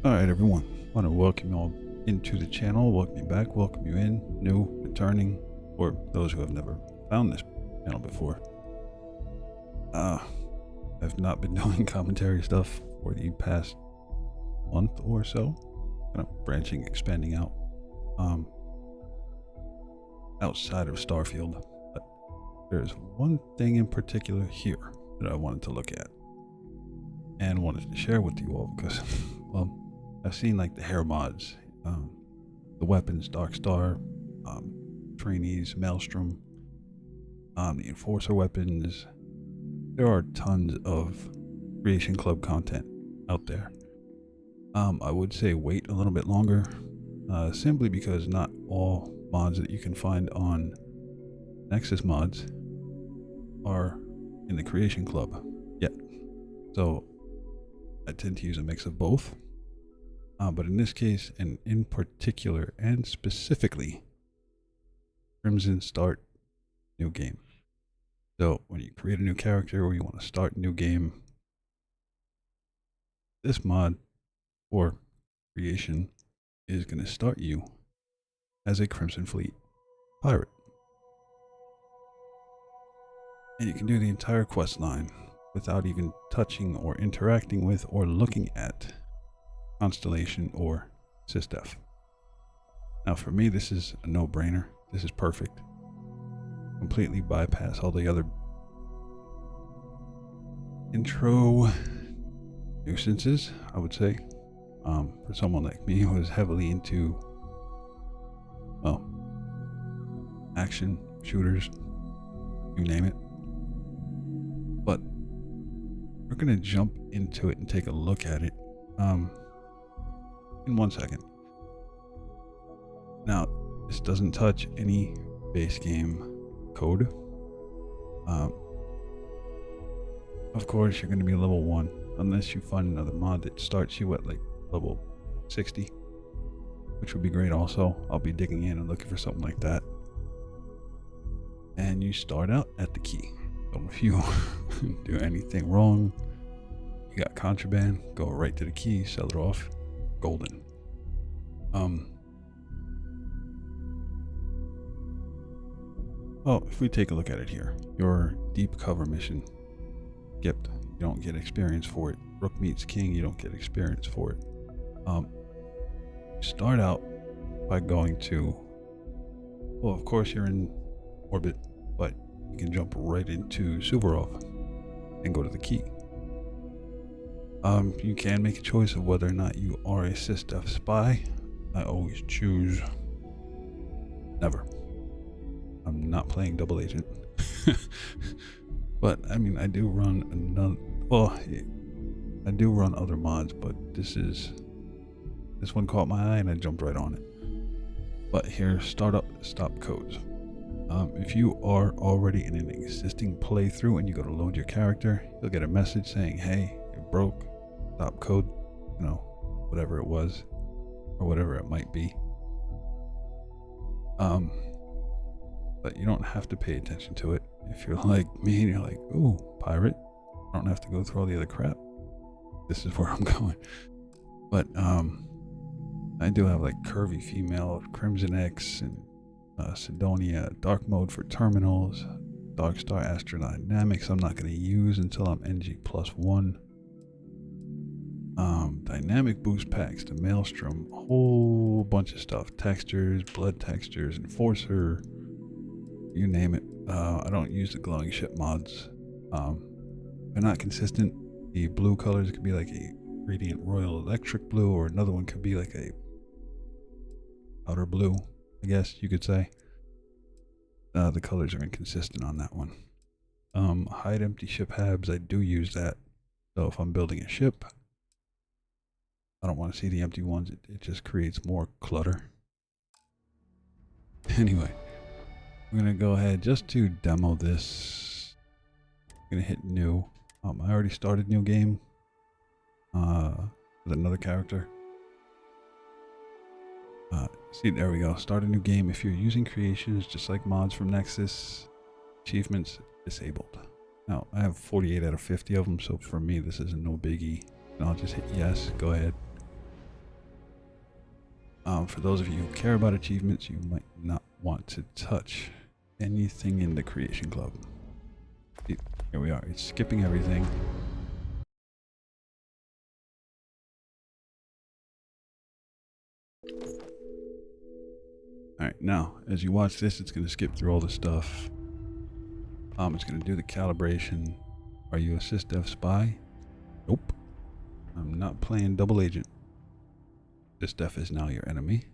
Alright everyone, I want to welcome you all into the channel, welcome you back, welcome you in, new, returning, or those who have never found this channel before. I've not been doing commentary stuff for the past month or so, kind of branching, expanding out, outside of Starfield, but there's one thing in particular here that I wanted to look at, and wanted to share with you all because, well, I've seen like the hair mods, the weapons, Dark Star, trainees, Maelstrom, the enforcer weapons. There are tons of Creation Club content out there. I would say wait a little bit longer, simply because not all mods that you can find on Nexus mods are in the Creation Club yet. So I tend to use a mix of both. But in this case, and in particular, and specifically, Crimson Start New Game. So when you create a new character or you want to start a new game, this mod or creation is going to start you as a Crimson Fleet pirate. And you can do the entire quest line without even touching or interacting with or looking at Constellation or SysDef. Now for me, this is a no-brainer. This is perfect. Completely bypass all the other intro nuisances, I would say. For someone like me who is heavily into, well, action, shooters, you name it. But we're going to jump into it and take a look at it in 1 second. Now, this doesn't touch any base game code. Of course, you're going to be level 1 unless you find another mod that starts you at like level 60, which would be great also. I'll be digging in and looking for something like that. And you start out at the key. So if you do anything wrong, you got contraband, go right to the key, sell it off, golden. Well, if we take a look at it here, your deep cover mission, skipped. You don't get experience for it. Rook meets king, you don't get experience for it. Start out by going to, well, of course you're in orbit, but you can jump right into Suvorov and go to the key. You can make a choice of whether or not you are a SysDef spy. I always choose never. I'm not playing double agent. But I mean, I do run another, well, I do run other mods, but this one caught my eye and I jumped right on it. But here, startup stop codes. If you are already in an existing playthrough and you go to load your character, you'll get a message saying, hey, it broke, stop code, you know, whatever it was, or whatever it might be. But you don't have to pay attention to it. If you're like me and you're like, ooh, pirate, I don't have to go through all the other crap. This is where I'm going. But I do have like curvy female, Crimson X, and Sidonia, dark mode for terminals, Dark Star Astrodynamics I'm not going to use until I'm NG +1. Dynamic boost packs, the Maelstrom, a whole bunch of stuff, textures, blood textures, enforcer, you name it. I don't use the glowing ship mods. They're not consistent. The blue colors could be like a radiant royal electric blue, or another one could be like a outer blue, I guess you could say. The colors are inconsistent on that one. Hide empty ship habs, I do use that. So if I'm building a ship, I don't want to see the empty ones. It just creates more clutter. Anyway, I'm going to go ahead just to demo this. I'm going to hit new. I already started new game with another character. See, there we go. Start a new game. If you're using creations, just like mods from Nexus, achievements disabled. Now, I have 48 out of 50 of them, so for me, this is no biggie. And I'll just hit yes, go ahead. For those of you who care about achievements, you might not want to touch anything in the Creation Club. Here we are. It's skipping everything. Alright, now, as you watch this, it's going to skip through all the stuff. It's going to do the calibration. Are you a SysDev spy? Nope. I'm not playing double agent. SysDev is now your enemy.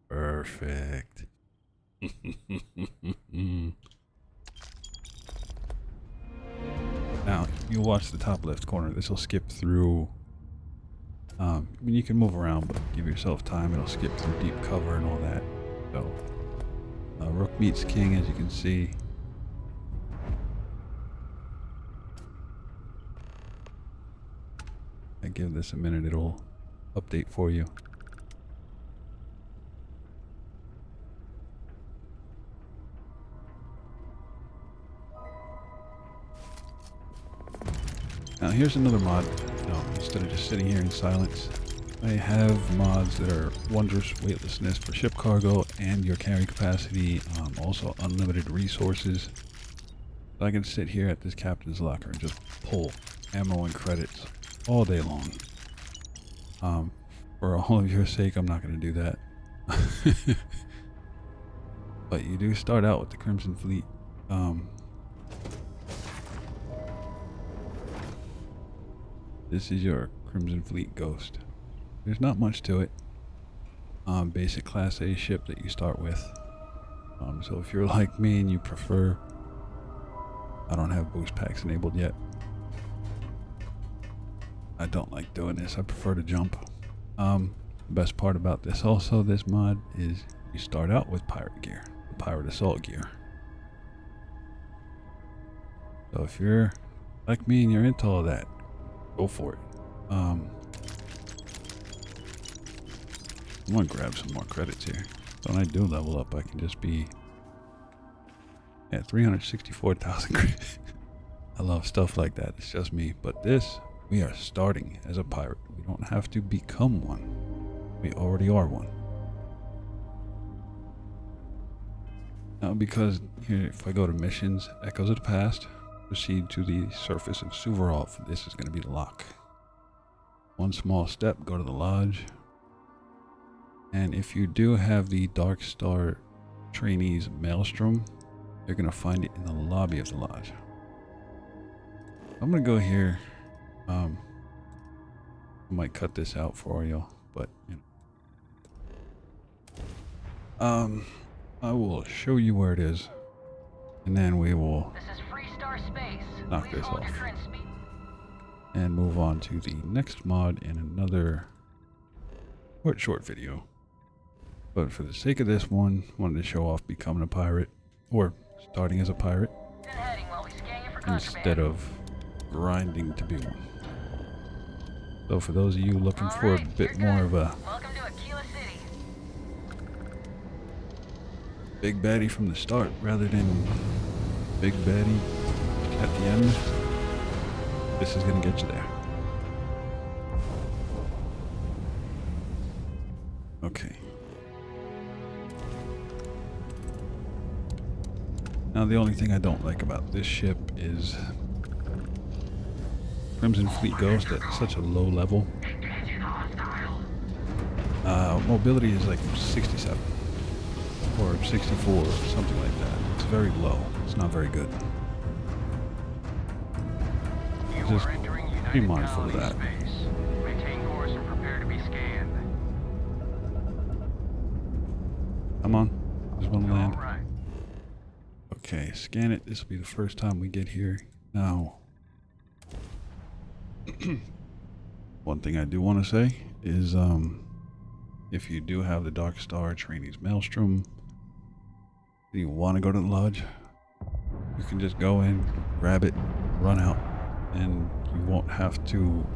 Perfect. Now, you watch the top left corner. This will skip through. I mean, you can move around, but give yourself time. It'll skip through deep cover and all that. So, Rook meets King, as you can see. I give this a minute, it'll update for you. Now here's another mod. Instead of just sitting here in silence, I have mods that are wondrous weightlessness for ship cargo and your carry capacity, also unlimited resources. So I can sit here at this captain's locker and just pull ammo and credits all day long. For all of your sake, I'm not going to do that. But you do start out with the Crimson Fleet. This is your Crimson Fleet Ghost. There's not much to it. Basic Class A ship that you start with. So if you're like me and you prefer... I don't have boost packs enabled yet. I don't like doing this. I prefer to jump. The best part about this also, this mod, is you start out with pirate gear. The pirate assault gear. So if you're like me and you're into all that, go for it. I'm gonna grab some more credits here. So when I do level up, I can just be at 364,000 credits. I love stuff like that. It's just me. But this, we are starting as a pirate. We don't have to become one. We already are one. Now, because here, if I go to missions, Echoes of the Past, proceed to the surface of Suvorov. This is going to be the lock. One small step, go to the lodge. And if you do have the Dark Star Trainees Maelstrom, you're going to find it in the lobby of the lodge. I'm going to go here. I might cut this out for you, but you know. I will show you where it is, and then we will knock this off and move on to the next mod in another short video. But for the sake of this one, I wanted to show off becoming a pirate, or starting as a pirate, instead of grinding to be one. So for those of you looking for a bit more of a big baddie from the start rather than big baddie at the end, this is going to get you there. Okay. Now the only thing I don't like about this ship is Crimson Fleet Ghost at such a low level. Mobility is like 67 or 64 or something like that. It's very low. It's not very good. Just be mindful of that. Maintain course and prepare to be scanned. Come on. Just want to land. All right. Okay, scan it. This will be the first time we get here. Now, one thing I do want to say is, if you do have the Dark Star Trainees Maelstrom, and you want to go to the lodge, you can just go in, grab it, run out, and you won't have to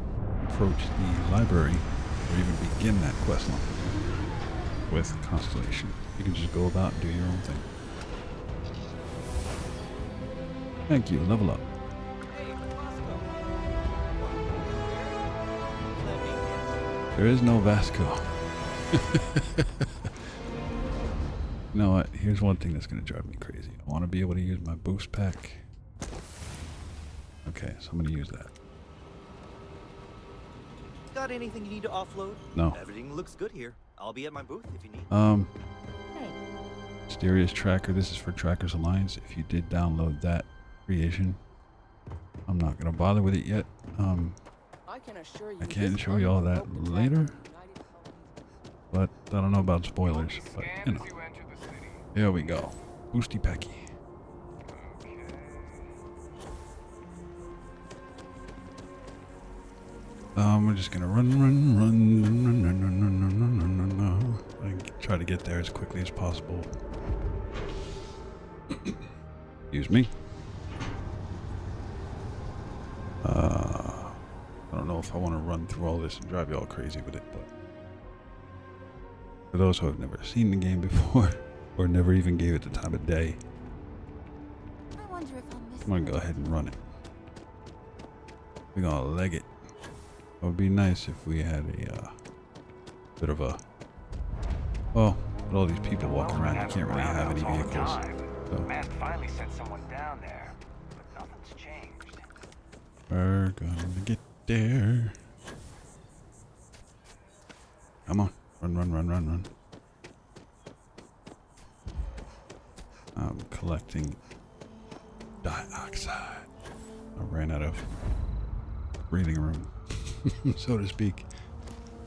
approach the library or even begin that quest line with Constellation. You can just go about and do your own thing. Thank you, level up. There is no Vasco. You know what? Here's one thing that's going to drive me crazy. I want to be able to use my boost pack. Okay, so I'm going to use that. Got anything you need to offload? No. Everything looks good here. I'll be at my booth if you need. Hey, Mysterious Tracker. This is for Trackers Alliance. If you did download that creation, I'm not going to bother with it yet. I can assure you I can't this show you all that unprovoked attack later, on United Colonies. but I don't know about spoilers. But, you know. As you enter the city. There we go. Boosty Packy. Okay. We're just gonna run. I try to get there as quickly as possible. Excuse me. I don't know if I want to run through all this and drive you all crazy with it, but for those who have never seen the game before or never even gave it the time of day, I wonder if I'll miss I'm gonna go ahead and run it. We're gonna leg it. It would be nice if we had a bit of a, well, with all these people walking around, you can't really have any vehicles. So Man finally sent someone down there, but nothing's changed. we're gonna get there. Come on, run. I'm collecting dioxide. I ran out of breathing room, so to speak.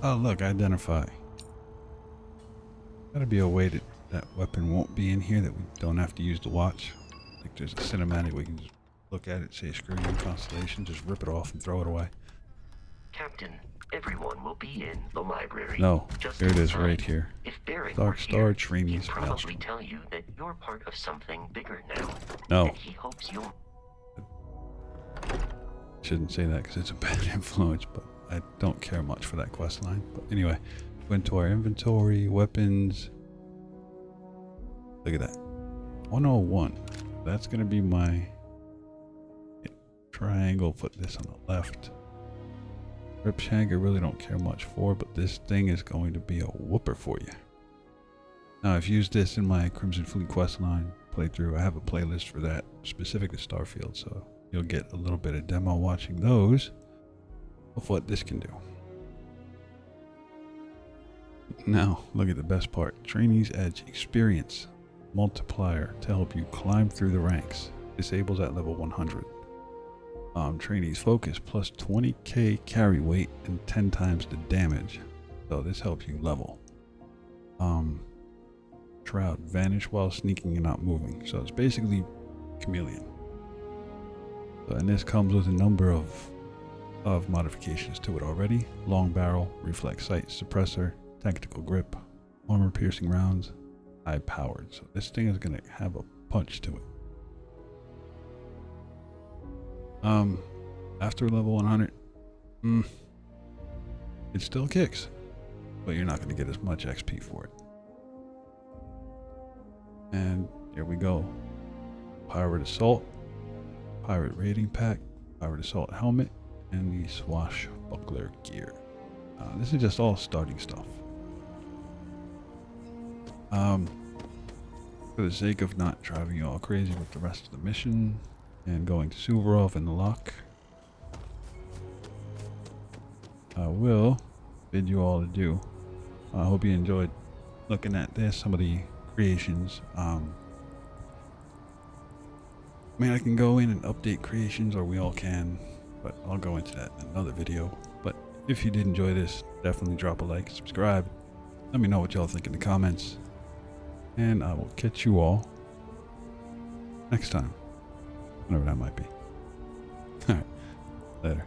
Oh, look, identify. Gotta be a way that that weapon won't be in here, that we don't have to use the watch. Like there's a cinematic, we can just look at it, say screw you Constellation, just rip it off and throw it away. Captain, everyone will be in the library. No, Just here it is inside. right here. If Barrett Dark were Star here, Trini's he'd probably Maelstrom. tell you that you're part of something bigger now. No, And he hopes you'll... shouldn't say that because it's a bad influence, but I don't care much for that quest line. But anyway, go into our inventory, weapons. Look at that. 101. That's going to be my triangle. Put this on the left. Rip shank I really don't care much for, but this thing is going to be a whooper for you. Now I've used this in my Crimson Fleet quest line playthrough. I have a playlist for that specific to Starfield, so you'll get a little bit of demo watching those of what this can do. Now look at the best part. Trainee's Edge Experience multiplier to help you climb through the ranks. Disables at level 100. Trainee's Focus plus 20k carry weight and 10 times the damage. So this helps you level. Shroud, vanish while sneaking and not moving. So it's basically chameleon. So, and this comes with a number of modifications to it already. Long barrel, reflex sight, suppressor, tactical grip, armor piercing rounds, high powered. So this thing is gonna have a punch to it. After level 100, it still kicks, but you're not going to get as much XP for it. And here we go. Pirate Assault, Pirate Raiding Pack, Pirate Assault Helmet, and the Swashbuckler Gear. This is just all starting stuff. For the sake of not driving you all crazy with the rest of the mission and going to Suvorov and the lock, I will bid you all adieu. I hope you enjoyed looking at this, some of the creations. I mean, I can go in and update creations, or we all can, but I'll go into that in another video. But if you did enjoy this, definitely drop a like, subscribe. Let me know what y'all think in the comments. And I will catch you all next time. Whatever that might be. Alright, later.